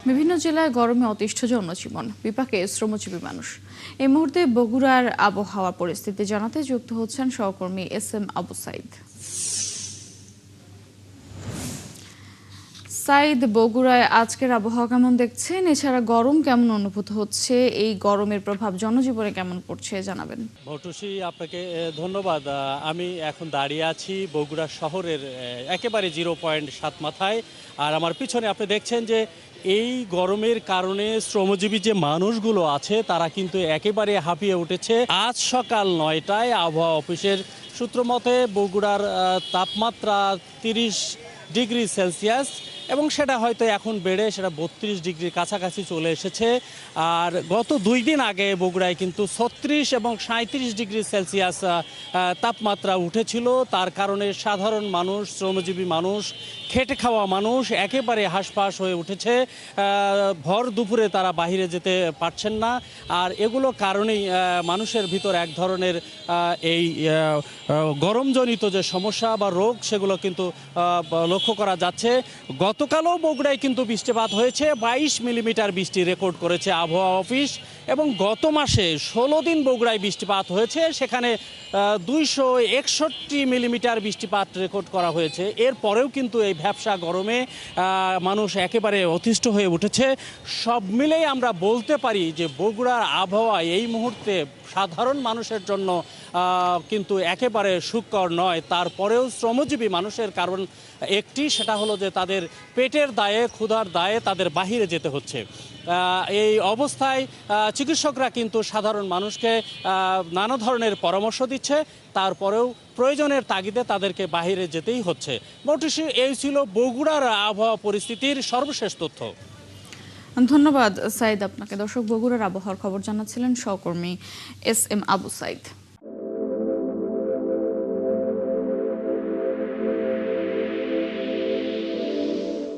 বিভিন্ন জেলায় গরমে অতিষ্ঠ জনজীবন, বিপাকে শ্রমজীবী মানুষ। এই মুহূর্তে বগুড়ার আবহাওয়া পরিস্থিতি জানাতে যুক্ত হচ্ছেন সহকর্মী SM আবু সাইদ। সাইদ, বগুড়ায় আজকের আবহাওয়া কেমন দেখছেন? এছাড়া গরম কেমন অনুভূত হচ্ছে? এই গরমের প্রভাব জনজীবনে কেমন পড়ছে জানাবেন। ভটুসি, আপনাকে ধন্যবাদ। আমি এখন দাঁড়িয়ে আছি বগুড়া শহরের একেবারে 0.7 মাথায়। আর আমার পিছনে আপনি দেখছেন যে এই গরমের কারণে শ্রমজীবী যে মানুষগুলো আছে তারা কিন্তু একেবারে হাঁপিয়ে উঠেছে। আজ সকাল 9টায় আবহাওয়া অফিসের সূত্র মতে বগুড়ার তাপমাত্রা 30 ডিগ্রি সেলসিয়াস, এবং সেটা হয়তো এখন বেড়ে সেটা 32 ডিগ্রির কাছাকাছি চলে এসেছে। আর গত 2 দিন আগে বগুড়ায় কিন্তু 36 এবং 37 ডিগ্রি সেলসিয়াস তাপমাত্রা উঠেছিল। তার কারণে সাধারণ মানুষ, শ্রমজীবী মানুষ, খেটে খাওয়া মানুষ একেবারে হাঁসফাঁস হয়ে উঠেছে। ভর দুপুরে তারা বাইরে যেতে পারছেন না। আর এগুলো কারণেই মানুষের ভিতর এক ধরনের এই গরমজনিত যে সমস্যা বা রোগ সেগুলো কিন্তু লক্ষ্য করা যাচ্ছে। গতকালও বগুড়ায় কিন্তু বৃষ্টিপাত হয়েছে, 22 মিলিমিটার বৃষ্টি রেকর্ড করেছে আবহাওয়া অফিস। এবং গত মাসে 16 দিন বগুড়ায় বৃষ্টিপাত হয়েছে, সেখানে 261 মিলিমিটার বৃষ্টিপাত রেকর্ড করা হয়েছে। এরপরেও কিন্তু এই ভ্যাপসা গরমে মানুষ একেবারে অতিষ্ঠ হয়ে উঠেছে। সব মিলেই আমরা বলতে পারি যে বগুড়ার আবহাওয়া এই মুহূর্তে সাধারণ মানুষের জন্য কিন্তু একেবারে সুখকর নয়। তারপরেও শ্রমজীবী মানুষের কারণ একটি, সেটা হলো যে তাদের পেটের দায়ে, ক্ষুধার দায়ে তাদের বাহিরে যেতে হচ্ছে। এই অবস্থায় চিকিৎসকরা কিন্তু সাধারণ মানুষকে নানা ধরনের পরামর্শ দিচ্ছে, তারপরেও প্রয়োজনের তাগিদে তাদেরকে বাহিরে যেতেই হচ্ছে। মোটামুটি এই ছিল বগুড়ার আবহাওয়া পরিস্থিতির সর্বশেষ তথ্য। ধন্যবাদ সাইদ আপনাকে। দর্শক, বগুড়ার আবহাওয়ার খবর জানাচ্ছিলেন সহকর্মী SM আবু সাইদ।